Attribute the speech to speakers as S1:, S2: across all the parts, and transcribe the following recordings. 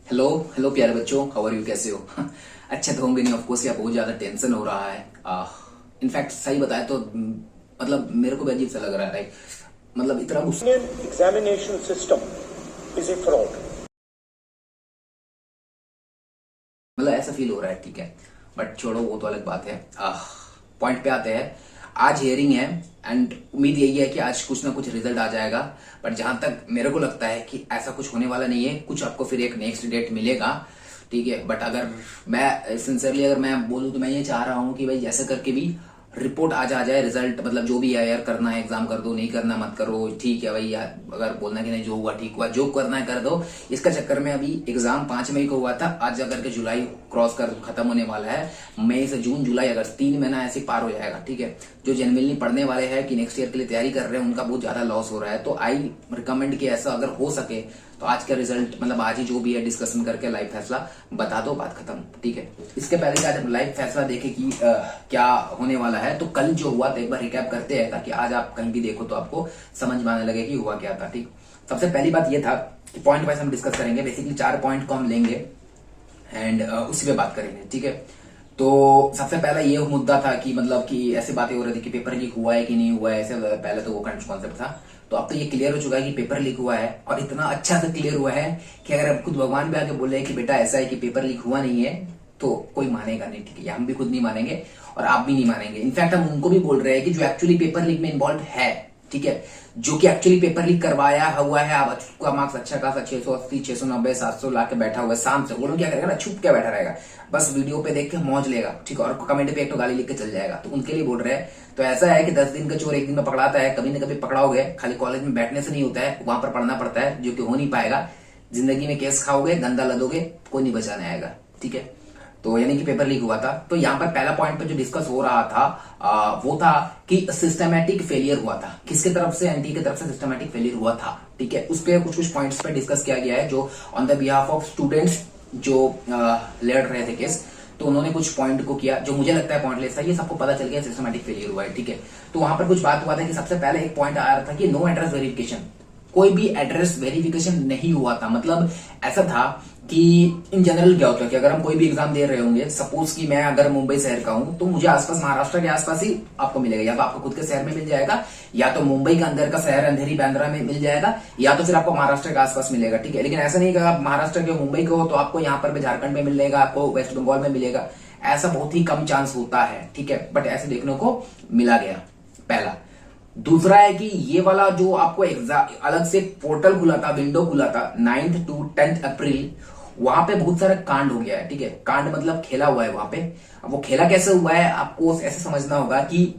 S1: Hello hello प्यारे बच्चों, how are you, कैसे हो? अच्छे तो होंगे नहीं ऑफ कोर्स, या बहुत ज्यादा टेंशन हो रहा है। इनफैक्ट सही बताए तो मतलब मेरे को भी अजीब सा लग रहा है। लाइक मतलब इतना गुस्सा,
S2: Indian examination system is a fraud.
S1: मतलब ऐसा फील हो रहा है। ठीक है, बट छोड़ो, वो तो अलग बात है। पॉइंट पे आते हैं। आज हियरिंग है एंड उम्मीद यही है कि आज कुछ ना कुछ रिजल्ट आ जाएगा। बट जहां तक मेरे को लगता है कि ऐसा कुछ होने वाला नहीं है। कुछ आपको फिर एक नेक्स्ट डेट मिलेगा, ठीक है। बट अगर मैं सिंसियरली अगर मैं बोलूं तो मैं ये चाह रहा हूं कि भाई जैसे करके भी रिपोर्ट आज आ जाए, रिजल्ट मतलब जो भी है यार, करना है एग्जाम कर दो, नहीं करना मत करो, ठीक है भाई यार। अगर बोलना कि नहीं जो हुआ ठीक हुआ, जो करना है कर दो। इसका चक्कर में अभी एग्जाम 5 मई को हुआ था, आज जाकर के जुलाई क्रॉस कर खत्म होने वाला है। मई से जून, जुलाई, अगस्त 3 महीना ऐसे पार हो जाएगा, ठीक है। जो जेन्युइनली पढ़ने वाले हैं कि नेक्स्ट ईयर के लिए तैयारी कर रहे हैं, उनका बहुत ज्यादा लॉस हो रहा है। तो आई रिकमेंड कि ऐसा अगर हो सके तो आज का रिजल्ट मतलब आज ही जो भी है डिस्कशन करके लाइव फैसला बता दो, बात खत्म, ठीक है। इसके पहले कि आज लाइव फैसला देखे कि क्या होने वाला है, तो कल जो हुआ था एक बार रिकैप करते हैं, ताकि आज आप कहीं भी देखो तो आपको समझ में आने लगे कि हुआ क्या था, ठीक। सबसे पहली बात यह था कि पॉइंट वाइज हम डिस्कस करेंगे। बेसिकली 4 पॉइंट को हम लेंगे एंड उसी पे बात करेंगे, ठीक है। तो सबसे पहला ये मुद्दा था कि मतलब कि ऐसी बातें हो रही थी कि पेपर लीक हुआ है कि नहीं हुआ है, ऐसे पहले तो वो कॉन्सेप्ट था। तो अब तो ये क्लियर हो चुका है कि पेपर लीक हुआ है, और इतना अच्छा से क्लियर हुआ है कि अगर अब खुद भगवान भी आके बोले कि बेटा ऐसा है कि पेपर लीक हुआ नहीं है, तो कोई मानेगा नहीं, ठीक है। हम भी खुद नहीं मानेंगे और आप भी नहीं मानेंगे। इनफैक्ट हम उनको भी बोल रहे हैं कि जो एक्चुअली पेपर लीक में इन्वॉल्व है, ठीक है, जो कि एक्चुअली पेपर लीक करवाया हुआ है, अब उसका मार्क्स अच्छा खासा 680, 690, 700 ला के बैठा हुआ है शाम से, वो लोग क्या करेगा ना, छुप के बैठा रहेगा, बस वीडियो पे देख के मौज लेगा, ठीक है, और कमेंट पे एक तो गाली लिख के चल जाएगा। तो उनके लिए बोल रहे हैं। तो ऐसा है कि 10 दिन का चोर एक दिन में पकड़ाता है, कभी ना कभी पकड़ाओगे। खाली कॉलेज में बैठने से नहीं होता है, वहां पर पढ़ना पड़ता है, जो कि हो नहीं पाएगा। जिंदगी में केस खाओगे, गंदा लदोगे, कोई नहीं बचाने आएगा, ठीक है। तो यानी कि पेपर लीक हुआ था। तो यहाँ पर पहला पॉइंट पे जो डिस्कस हो रहा था वो था कि सिस्टमैटिक फेलियर हुआ था। किसके तरफ से? एनटीए की तरफ से सिस्टमैटिक फेलियर हुआ था, ठीक है। उस पर कुछ पॉइंट्स पे डिस्कस किया गया है, जो on the behalf of students जो लड़ रहे थे केस। तो उन्होंने कुछ पॉइंट को किया जो मुझे लगता है पॉइंटलेस था। ये सबको पता चल गया सिस्टमैटिक फेलियर हुआ है, ठीक है। तो वहां पर कुछ बात हुआ था कि सबसे पहले एक पॉइंट आ रहा था कि नो एड्रेस वेरिफिकेशन, कोई भी एड्रेस वेरिफिकेशन नहीं हुआ था। मतलब ऐसा था कि इन जनरल क्या होता है कि अगर हम कोई भी एग्जाम दे रहे होंगे, सपोज कि मैं अगर मुंबई शहर का हूं, तो मुझे आसपास महाराष्ट्र के आसपास ही आपको मिलेगा, या तो आपको खुद के शहर में मिल जाएगा, या तो मुंबई के अंदर का शहर अंधेरी बांद्रा में मिल जाएगा, या तो फिर आपको महाराष्ट्र के आसपास मिलेगा, ठीक है। लेकिन ऐसा नहीं कि आप महाराष्ट्र के मुंबई के हो तो आपको यहाँ पर भी झारखंड में मिलेगा, आपको वेस्ट बंगाल में मिलेगा, ऐसा बहुत ही कम चांस होता है, ठीक है। बट ऐसे देखने को मिला गया, पहला। दूसरा है कि ये वाला जो आपको एग्जाम अलग से पोर्टल खुला था, विंडो खुला था 9th to 10th अप्रैल, वहां पे बहुत सारा कांड हो गया है, ठीक है। कांड मतलब खेला हुआ है वहां पे। अब वो खेला कैसे हुआ है आपको ऐसे समझना होगा कि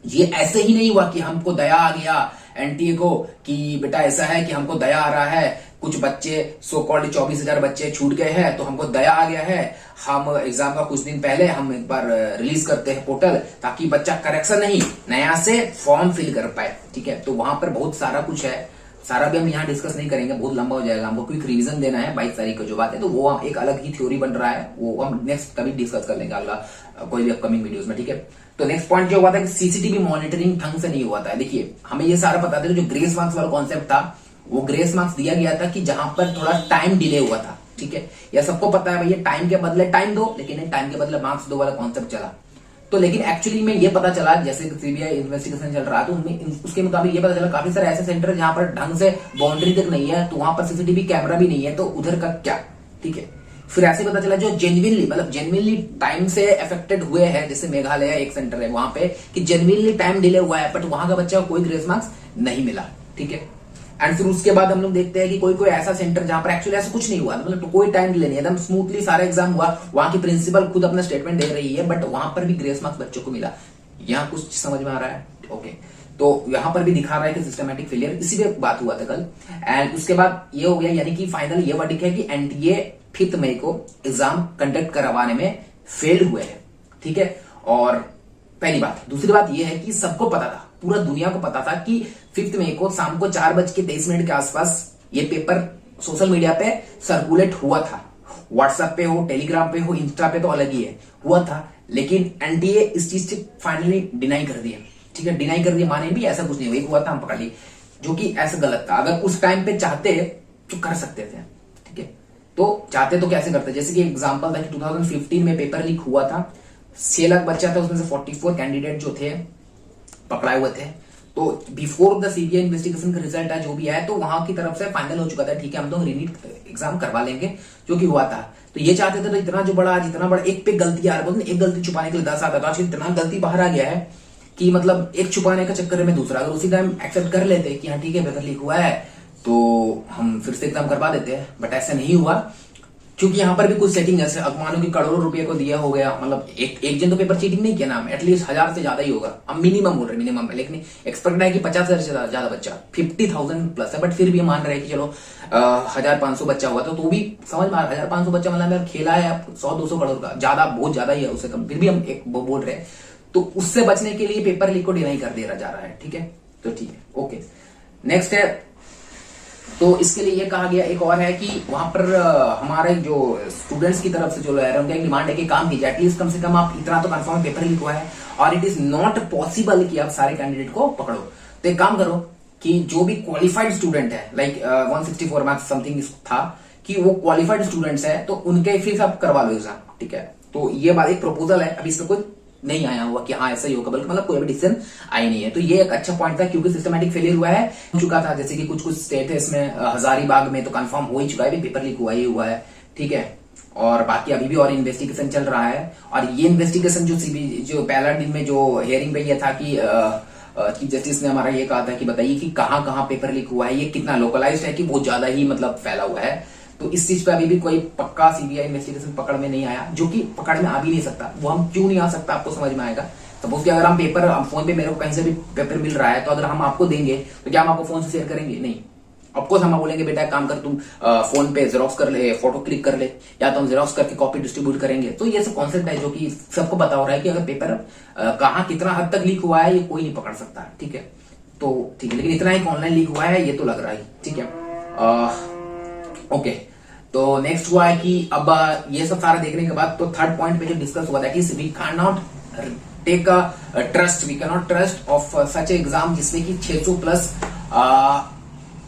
S1: ये ऐसे ही नहीं हुआ कि हमको दया आ गया एनटीए को कि बेटा ऐसा है कि हमको दया आ रहा है, कुछ बच्चे सो कॉल्ड 24,000 बच्चे छूट गए हैं तो हमको दया आ गया है, हम एग्जाम का कुछ दिन पहले हम एक बार रिलीज करते हैं पोर्टल, ताकि बच्चा करेक्शन नहीं नया से फॉर्म फिल कर पाए, ठीक है। तो वहां पर बहुत सारा कुछ है, सारा भी हम यहाँ डिस्कस नहीं करेंगे, बहुत लंबा हो जाएगा। हमको क्विक रिवीजन देना है 22 तारीख को जो बात है, तो वो एक अलग ही थ्योरी बन रहा है, वो हम नेक्स्ट कभी डिस्कस कर लेंगे अगला कोई भी अपकमिंग वीडियोस में, ठीक है। तो नेक्स्ट पॉइंट जो हुआ था कि सीसीटीवी मॉनिटरिंग ढंग से नहीं हुआ था। देखिए हमें ये सारा पता था, जो ग्रेस मार्क्स वाला कॉन्सेप्ट था, वो ग्रेस मार्क्स दिया गया था कि जहां पर थोड़ा टाइम डिले हुआ था, ठीक है। यह सबको पता है भैया, टाइम के बदले टाइम दो, लेकिन टाइम के बदले मार्क्स दो वाला कॉन्सेप्ट चला। तो लेकिन एक्चुअली में ये पता चला, जैसे सीबीआई इन्वेस्टिगेशन चल रहा है, तो उनमें उसके मुताबिक ये पता चला काफी सारे ऐसे सेंटर है जहां पर ढंग से बाउंड्री तक नहीं है, तो वहां पर सीसीटीवी कैमरा भी नहीं है, तो उधर का क्या, ठीक है। फिर ऐसे पता चला जो जेन्युइनली टाइम से अफेक्टेड हुए हैं, जैसे मेघालय एक सेंटर है वहां पे, कि जेन्युइनली टाइम डिले हुआ है, बट वहां का बच्चा को कोई ग्रेस मार्क्स नहीं मिला, ठीक है। एंड फिर उसके बाद हम लोग देखते हैं कि कोई ऐसा सेंटर जहां पर एक्चुअली ऐसा कुछ नहीं हुआ, मतलब तो कोई टाइम डिले नहीं, एकदम स्मूथली सारा एग्जाम हुआ, वहां की प्रिंसिपल खुद अपना स्टेटमेंट दे रही है, बट वहां पर भी ग्रेस मार्क्स बच्चों को मिला। यहाँ कुछ समझ में आ रहा है? ओके। तो यहां पर भी दिखा रहा है कि सिस्टमैटिक फेलियर, इसी पे बात हुआ था कल। एंड उसके बाद ये हो गया, यानी कि फाइनल ये वर्डिक्ट है कि एनटीए 5 मई को एग्जाम कंडक्ट करवाने में फेल्ड हुए हैं, ठीक है। और पहली बात। दूसरी बात यह है कि सबको पता था, पूरा दुनिया को पता था कि 5 मई को शाम को 4:23 के आसपास ये पेपर सोशल मीडिया पे सर्कुलेट हुआ था। व्हाट्सएप पे हो, टेलीग्राम पे हो, इंस्टा पे तो अलग ही है, हुआ था। लेकिन एनटीए इस चीज से फाइनली डिनाई कर दिया, ठीक है। डिनाई कर दिया माने भी ऐसा कुछ नहीं हुआ था, हम पकड़ लिए, जो कि ऐसा गलत था। अगर उस टाइम पे चाहते तो कर सकते थे, ठीक है। तो चाहते तो कैसे करते, जैसे कि एग्जांपल था कि 2015 में पेपर लीक हुआ था, 6 लाख बच्चा था, उसमें से 44 कैंडिडेट जो थे पकड़ाए हुए थे। तो बिफोर द सीबीआई इन्वेस्टिगेशन का रिजल्ट है जो भी है, तो वहां की तरफ से फाइनल हो चुका था, ठीक है हम तो रीनीट एग्जाम करवा लेंगे, जो कि हुआ था। तो ये चाहते थे, तो इतना जो बड़ा आज इतना बड़ा एक पे गलती आ रहा है, एक गलती छुपाने के लिए 10 आता था, आज इतना गलती बाहर आ गया है कि मतलब एक छुपाने का चक्कर में दूसरा, अगर उसी टाइम एक्सेप्ट कर लेते कि हाँ ठीक है पेपर लीक हुआ है तो हम फिर से एग्जाम करवा देते हैं, बट ऐसा नहीं हुआ, क्योंकि यहाँ पर भी कुछ सेटिंग है। अब मानो कि करोड़ों रुपए को दिया हो गया, मतलब एक जन तो पेपर चीटिंग नहीं किया ना, एटलीस्ट 1000 से ज्यादा ही होगा, हम मिनिमम बोल रहे मिनिमम, लेकिन एक्सपेक्ट है कि 50,000 से ज्यादा बच्चा, 50,000 प्लस है, बट फिर भी मान रहे हैं कि चलो 1500 बच्चा हुआ तो भी समझ में 1500 बच्चा मतलब खेला है 100-200 करोड़ का, ज्यादा बहुत ज्यादा ही है, उससे कम फिर भी हम एक बोल रहे हैं, तो उससे बचने के लिए पेपर लीक को डिनाई कर दिया जा रहा है, ठीक है। तो ठीक है, ओके। नेक्स्ट है, तो इसके लिए ये कहा गया एक और है कि वहां पर हमारे जो स्टूडेंट्स की तरफ से जो है उनका एक डिमांड है कि काम कीजिए, एटलीस्ट कम से कम आप इतना तो कंफर्म पेपर लीक हुआ है और इट इज नॉट पॉसिबल कि आप सारे कैंडिडेट को पकड़ो, तो एक काम करो कि जो भी क्वालिफाइड स्टूडेंट है, लाइक 164 मार्क्स समथिंग था, कि वो क्वालिफाइड स्टूडेंट्स है तो उनके फिर आप करवा लो एग्जाम, ठीक है। तो ये बात एक प्रपोजल है, अभी इसमें कोई नहीं आया हुआ कि हाँ ऐसा ही होगा, बल्कि मतलब कोई भी डिसीजन आई नहीं है, तो ये एक अच्छा पॉइंट था, क्योंकि सिस्टमैटिक फेलियर हुआ है, हो चुका था, जैसे कि कुछ स्टेट है इसमें, हजारीबाग में तो कंफर्म हो ही चुका है, पेपर लीक हुआ ही हुआ है, ठीक है। और बाकी अभी भी और इन्वेस्टिगेशन चल रहा है, और ये इन्वेस्टिगेशन जो पहला दिन में जो हियरिंग में ये था कि चीफ जस्टिस ने हमारा ये कहा था कि बताइए कि कहाँ कहाँ पेपर लीक हुआ है, ये कितना लोकलाइज्ड है कि बहुत ज्यादा ही मतलब फैला हुआ है, तो इस चीज पे अभी भी कोई पक्का सीबीआई इन्वेस्टिगेशन पकड़ में नहीं आया, जो कि पकड़ में आ भी नहीं सकता, वो हम क्यों नहीं आ सकता आपको समझ में आएगा। सपोज कि अगर हम पेपर फोन पे मेरे को कहीं से भी पेपर मिल रहा है, तो अगर हम आपको देंगे तो क्या हम आपको फोन से शेयर करेंगे? नहीं, ऑफकोर्स हम बोलेंगे बेटा एक काम कर, तुम फोन पे जेरोक्स कर ले, फोटो क्लिक कर ले, या तो हम जेरोक्स करके कॉपी डिस्ट्रीब्यूट करेंगे। तो ये सब कॉन्सेप्ट है जो कि सबको पता हो रहा है कि अगर पेपर कहाँ कितना हद तक लीक हुआ है ये कोई नहीं पकड़ सकता, ठीक है। तो ठीक है, लेकिन इतना ही ऑनलाइन लीक हुआ है ये तो लग रहा है, ठीक है। ओके, तो नेक्स्ट हुआ है कि अब ये सब सारा देखने के बाद तो थर्ड पॉइंट पे जो डिस्कस हुआ था कि we can not take a trust, we can not trust of such exam जिसमें कि 600 प्लस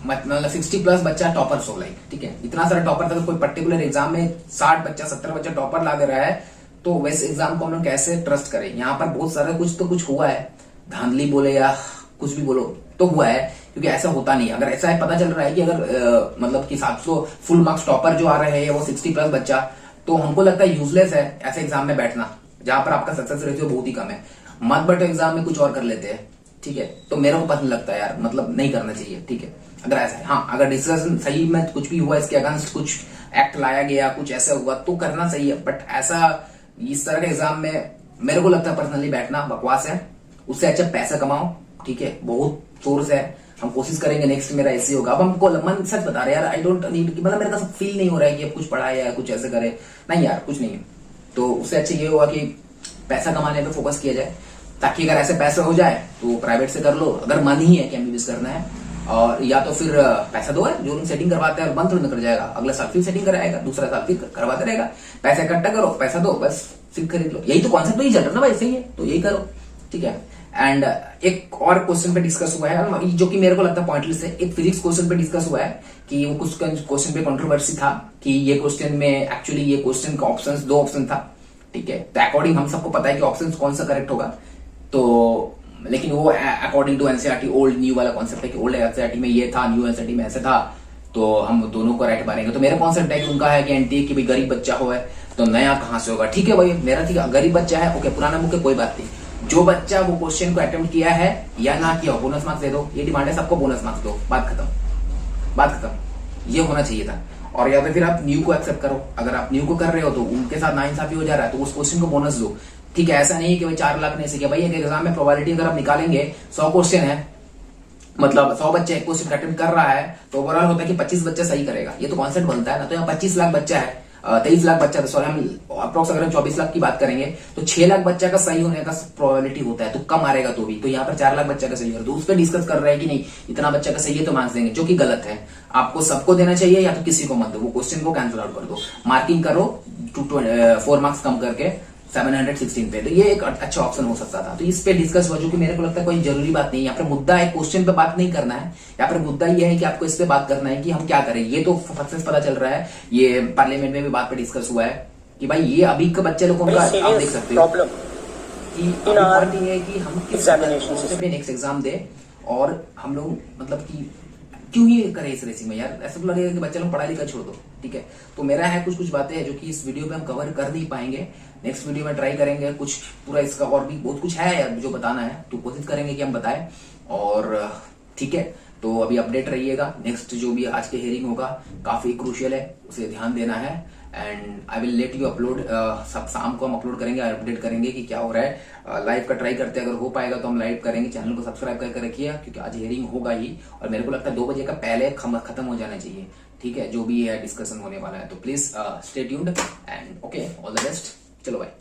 S1: मतलब 60 प्लस बच्चा टॉपर्स हो, लाइक, ठीक है। इतना सारा टॉपर था, कोई पर्टिकुलर एग्जाम में 60 बच्चा 70 बच्चा टॉपर ला दे रहा है, तो वैसे एग्जाम को हम लोग कैसे ट्रस्ट करें? यहाँ पर बहुत सारा कुछ तो कुछ हुआ है, धांधली बोले या कुछ भी बोलो तो हुआ है, क्योंकि ऐसा होता नहीं। अगर ऐसा है, पता चल रहा है कि अगर मतलब कि 700 फुल मार्क्स टॉपर जो आ रहे हैं वो 60 प्लस बच्चा, तो हमको लगता है यूजलेस है ऐसे एग्जाम में बैठना जहां पर आपका सक्सेस रेशियो बहुत ही कम है। मत बैठो एग्जाम में, कुछ और कर लेते हैं, ठीक है। तो मेरे को पसंद लगता है यार, मतलब नहीं करना चाहिए, ठीक है। अगर ऐसा है, हाँ अगर डिस्कशन सही में कुछ भी हुआ, इसके अगेंस्ट कुछ एक्ट लाया गया, कुछ ऐसा हुआ तो करना सही है, बट ऐसा इस तरह के एग्जाम में मेरे को लगता है पर्सनली बैठना बकवास है। उससे अच्छा पैसा कमाओ, ठीक है, बहुत सोर्स है, हम कोशिश करेंगे नेक्स्ट मेरा ऐसे होगा। अब हमको मन सच बता रहे यार, आई डोंट नीड कि मतलब मेरे को फील नहीं हो रहा है कि अब कुछ पढ़ा है या कुछ ऐसे करे, नहीं यार कुछ नहीं है। तो उससे अच्छा ये होगा कि पैसा कमाने पे फोकस किया जाए, ताकि अगर ऐसे पैसा हो जाए तो प्राइवेट से कर लो, अगर मन ही है कि एमबीबीएस करना है, और या तो फिर पैसा दो है, जो लोग सेटिंग करवाते हैं बंद थोड़ी कर जाएगा, अगला साल फिर सेटिंग कराएगा, दूसरा साल फिर करवाते रहेगा, पैसा इकट्ठा करो, पैसा दो, बस सीट खरीद लो। यही तो कॉन्सेप्ट तो ही चल रहा है ना भाई, सही है, तो यही करो, ठीक है। एंड एक और क्वेश्चन पे डिस्कस हुआ है जो कि मेरे को लगता है पॉइंटलेस है, एक फिजिक्स क्वेश्चन पे डिस्कस हुआ है कि वो कुछ क्वेश्चन पे कंट्रोवर्सी था कि ये क्वेश्चन में एक्चुअली ये क्वेश्चन का ऑप्शंस 2 ऑप्शन था, ठीक है। तो अकॉर्डिंग हम सबको पता है कि ऑप्शंस कौन सा करेक्ट होगा, तो लेकिन वो according to NCERT old new वाला कॉन्सेप्ट है कि ओल्ड एनसीईआरटी में ये था, न्यू एनसीईआरटी में ऐसे था, तो हम दोनों को राइट मानेंगे। तो मेरा कॉन्सेप्ट है कि उनका है कि एंटी कि भाई गरीब बच्चा हो है तो नया कहां से होगा, ठीक है भाई मेरा, ठीक है गरीब बच्चा है, ओके पुराना बुक है कोई बात नहीं, जो बच्चा वो क्वेश्चन को अटेम्प्ट किया है या ना किया बोनस मार्क्स दे दो, ये डिमांड है, सबको बोनस मार्क्स दो, बात खत्म, बात खत्म, ये होना चाहिए था। और या तो फिर आप न्यू को एक्सेप्ट करो, अगर आप न्यू को कर रहे हो तो उनके साथ नाइंसाफी हो जा रहा है, तो उस क्वेश्चन को बोनस दो, ठीक है। ऐसा नहीं कि भाई 4 लाख नहीं सीखे भाई, एक एग्जाम में प्रोबेबिलिटी अगर आप निकालेंगे 100 क्वेश्चन है, मतलब 100 बच्चे एक क्वेश्चन अटेम्प्ट कर रहा है, तो ओवरऑल होता है कि 25 बच्चा सही करेगा, ये तो कॉन्सेप्ट बनता है ना। तो यहाँ 25 लाख बच्चा है, 23 लाख बच्चा, सॉरी हम अप्रोक्स अगर हम 24 लाख की बात करेंगे तो 6 लाख बच्चा का सही होने का प्रोबेबिलिटी होता है, तो कम आ रहेगा तो भी, तो यहाँ पर 4 लाख बच्चा का सही है, तो उस पर डिस्कस कर रहे हैं कि नहीं इतना बच्चा का सही है तो मार्क्स देंगे, जो कि गलत है। आपको सबको देना चाहिए या तो किसी को मत दो, वो क्वेश्चन को कैंसिल आउट कर दो, मार्किंग करो 4 मार्क्स कम करके, 716 पे, तो ये एक अच्छा ऑप्शन हो सकता था। तो इस पे डिस्कस हुआ, जो कि मेरे को लगता है कोई जरूरी बात नहीं है। यहाँ पे मुद्दा है, क्वेश्चन पे बात नहीं करना है। यहाँ पे मुद्दा ये है कि आपको इस पे बात करना है कि हम क्या करें। ये तो सक्सेस पता चल रहा है, ये पार्लियामेंट में भी बात पे डिस्कस हुआ है कि भाई ये अभी के बच्चे लोगों का आप देख सकते हो
S2: problem
S1: कि पॉइंट ये है कि हम किस पे नेक्स्ट एग्जाम दे, और हम लोग मतलब कि क्यों ही करें इस रेसिंग में यार। ऐसा तो लगेगा कि बच्चे लोग पढ़ाई लिखा छोड़ दो, ठीक है। तो मेरा है कुछ बातें हैं जो कि इस वीडियो पे हम कवर कर नहीं पाएंगे, नेक्स्ट वीडियो में ट्राई करेंगे कुछ पूरा इसका, और भी बहुत कुछ है यार जो बताना है, तो कोशिश करेंगे कि हम बताएं। और ठीक है, तो अभी अपडेट रहिएगा। नेक्स्ट जो भी आज के हियरिंग होगा काफी क्रूशियल है, उसे ध्यान देना है। And I will let you upload, सब शाम को हम अपलोड करेंगे, अपडेट करेंगे कि क्या हो रहा है। लाइव का ट्राई करते हैं, अगर हो पाएगा तो हम लाइव करेंगे। चैनल को सब्सक्राइब करके रखिए, क्योंकि आज हियरिंग होगा ही, और मेरे को लगता है 2 बजे का पहले खत्म हो जाना चाहिए, ठीक है। जो भी है डिस्कशन होने वाला है, तो please stay tuned and okay, all the best. चलो बाय।